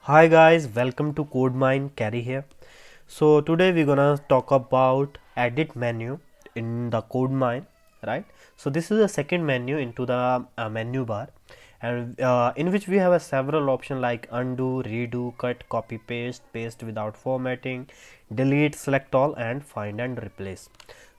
Hi guys, welcome to Kodemine. Carry here. So today we're gonna talk about edit menu in the Kodemine, right? So this is the second menu into the menu bar, and in which we have a several options like undo, redo, cut, copy, paste, paste without formatting, delete, select all, and find and replace.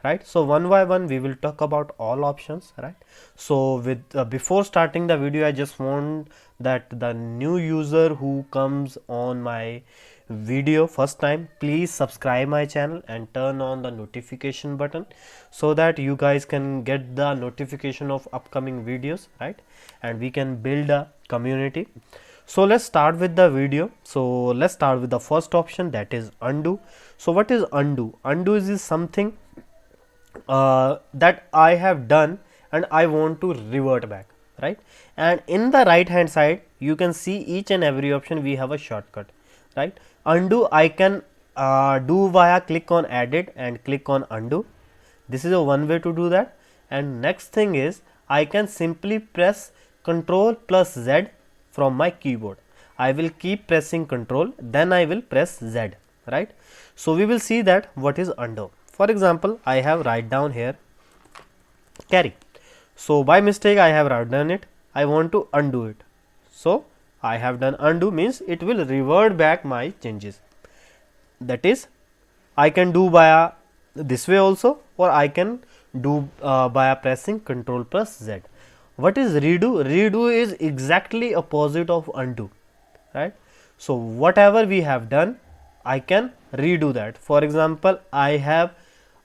Right. So one by one we will talk about all options. Right. So with before starting the video, I just want that the new user who comes on my video first time, please subscribe my channel and turn on the notification button so that you guys can get the notification of upcoming videos, right? And we can build a community. So let's start with the video. So let's start with the first option, that is undo. So what is undo? Undo is something that I have done and I want to revert back, right? And in the right hand side you can see each and every option we have a shortcut, right? Undo I can do via click on edit and click on undo. This is a one way to do that. And next thing is I can simply press Ctrl plus Z from my keyboard. I will keep pressing Ctrl, then I will press Z, right? So we will see that what is undo. For example, I have write down here carry. So by mistake I have done it. I want to undo it. So I have done undo means it will revert back my changes. That is, I can do via this way also, or I can do by pressing Ctrl plus Z. What is redo? Redo is exactly opposite of undo, right? So whatever we have done, I can redo that. For example, I have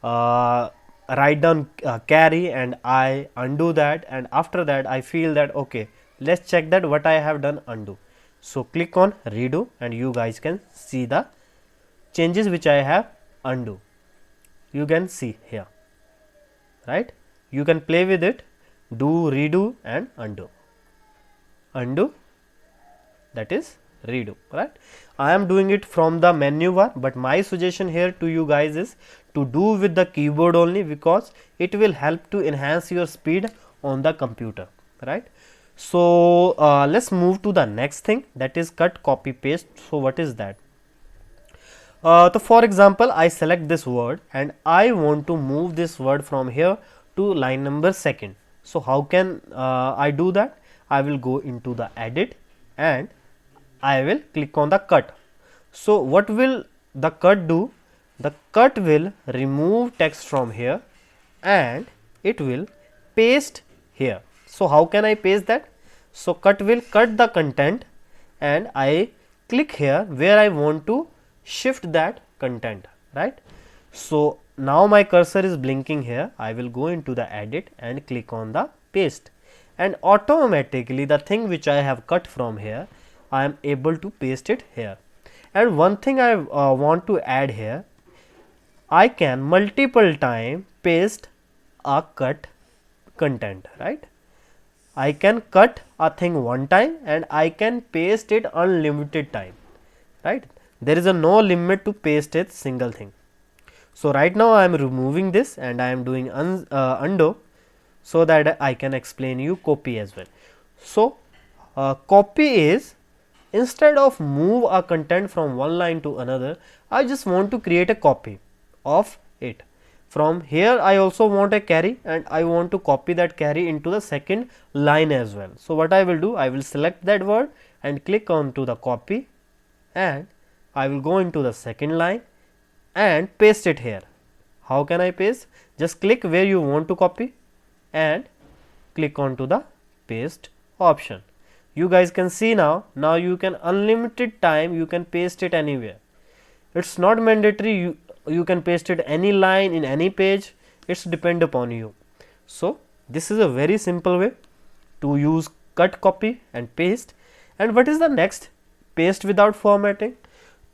write down carry and I undo that, and after that I feel that okay, let's check that what I have done undo. So click on redo and you guys can see the changes which I have undo. You can see here, right? You can play with it, do redo and undo. Undo, that is redo, right? I am doing it from the menu bar, but my suggestion here to you guys is to do with the keyboard only, because it will help to enhance your speed on the computer, right? So let's move to the next thing, that is cut, copy, paste. So what is that? So for example, I select this word and I want to move this word from here to line number second. So how can I do that? I will go into the edit and I will click on the cut. So what will the cut do? The cut will remove text from here and it will paste here. So how can I paste that? So cut will cut the content and I click here where I want to shift that content, right? So now my cursor is blinking here. I will go into the edit and click on the paste, and automatically the thing which I have cut from here, I am able to paste it here. And one thing I want to add here, I can multiple time paste a cut content, right? I can cut a thing one time and I can paste it unlimited time, right? There is a no limit to paste a single thing. So right now I am removing this and I am doing undo so that I can explain you copy as well. So copy is, instead of move a content from one line to another, I just want to create a copy of it. From here I also want a carry and I want to copy that carry into the second line as well. So what I will do, I will select that word and click on to the copy and I will go into the second line and paste it here. How can I paste? Just click where you want to copy and click on to the paste option. You guys can see now you can unlimited time you can paste it anywhere. It's not mandatory you can paste it any line in any page, it's depend upon you. So this is a very simple way to use cut, copy and paste. And what is the next? Paste without formatting.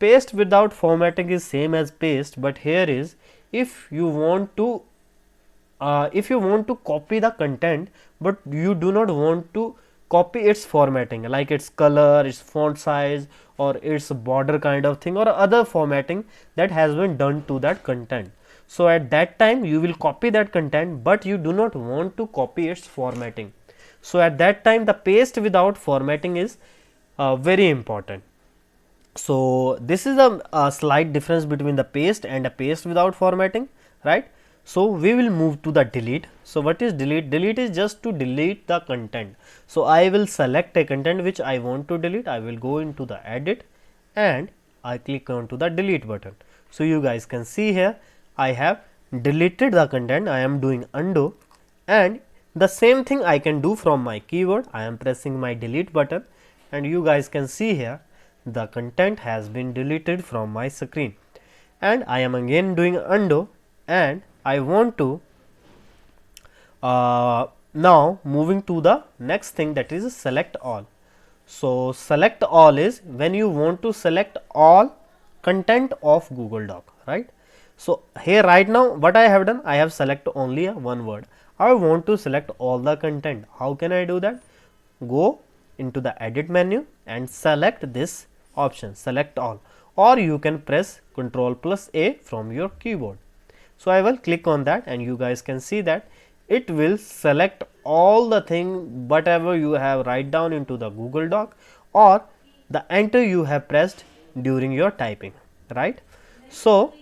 Paste without formatting is same as paste, but here is if you want to copy the content but you do not want to copy its formatting, like its color, its font size or its border kind of thing or other formatting that has been done to that content. So at that time you will copy that content but you do not want to copy its formatting. So at that time the paste without formatting is very important. So this is a slight difference between the paste and a paste without formatting, right? So we will move to the delete. So what is delete? Delete is just to delete the content. So I will select a content which I want to delete. I will go into the edit and I click on to the delete button. So you guys can see here I have deleted the content. I am doing undo, and the same thing I can do from my keyboard. I am pressing my delete button, and you guys can see here the content has been deleted from my screen, and I am again doing undo, and I want to now moving to the next thing, that is select all. So select all is when you want to select all content of Google Doc, right? So here right now what I have done, I have select only one word. I want to select all the content. How can I do that? Go into the edit menu and select this option, select all, or you can press Ctrl+A from your keyboard. So I will click on that, and you guys can see that it will select all the thing whatever you have write down into the Google Doc, or the enter you have pressed during your typing, right? So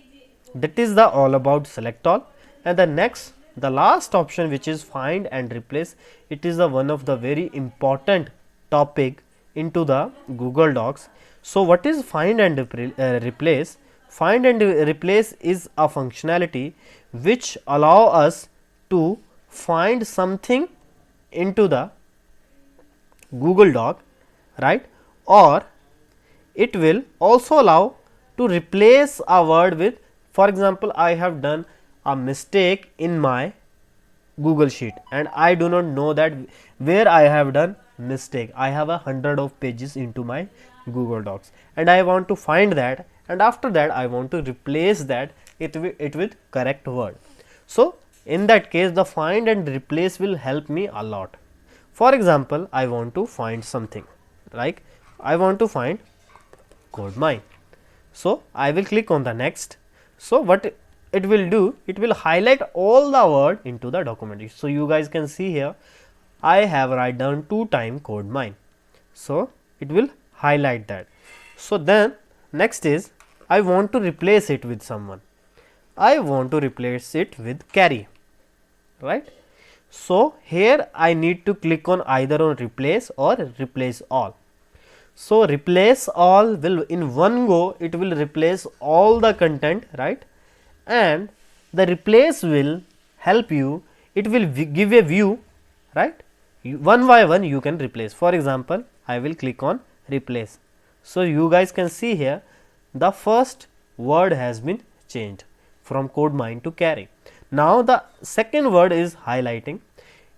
that is the all about select all. And the next, the last option, which is find and replace, it is the one of the very important topic into the Google Docs. So what is find and replace? Find and replace is a functionality which allow us to find something into the Google Doc, right? Or it will also allow to replace a word with, for example, I have done a mistake in my Google Sheet and I do not know that where I have done mistake. I have 100 of pages into my Google Docs and I want to find that, and after that I want to replace that it with correct word. So in that case the find and replace will help me a lot. For example, I want to find something, like I want to find Kodemine. So I will click on the next. So what it will do, it will highlight all the word into the document. So you guys can see here I have write down 2 times Kodemine. So it will highlight that. So then next is I want to replace it with someone. I want to replace it with carry, right? So here I need to click on either on replace or replace all. So replace all will in one go, it will replace all the content, right? And the replace will help you, it will give a view, right? One by one you can replace. For example, I will click on replace. So you guys can see here the first word has been changed from Kodemine to carry. Now the second word is highlighting.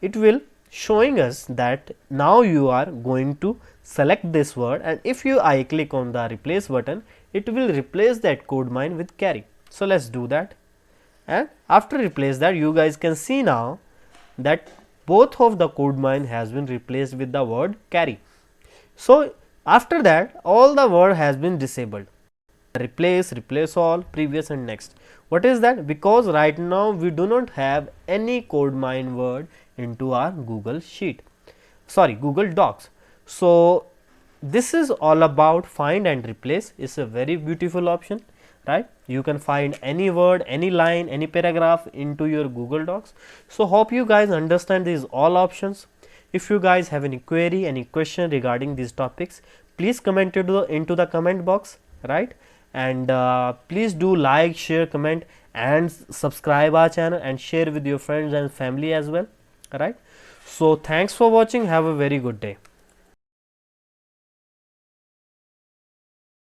It will showing us that now you are going to select this word, and if I click on the replace button, it will replace that Kodemine with carry. So let's do that, and after replace that, you guys can see now that both of the Kodemine has been replaced with the word carry. So after that all the word has been disabled. Replace, replace all, previous and next. What is that? Because right now we do not have any Kodemine word into our Google Sheet, sorry, Google Docs. So this is all about find and replace. It's a very beautiful option, right? You can find any word, any line, any paragraph into your Google Docs. So hope you guys understand these all options. If you guys have any query, any question regarding these topics, please comment it into the comment box, right? And please do like, share, comment and subscribe our channel and share with your friends and family as well, right? So thanks for watching. Have a very good day.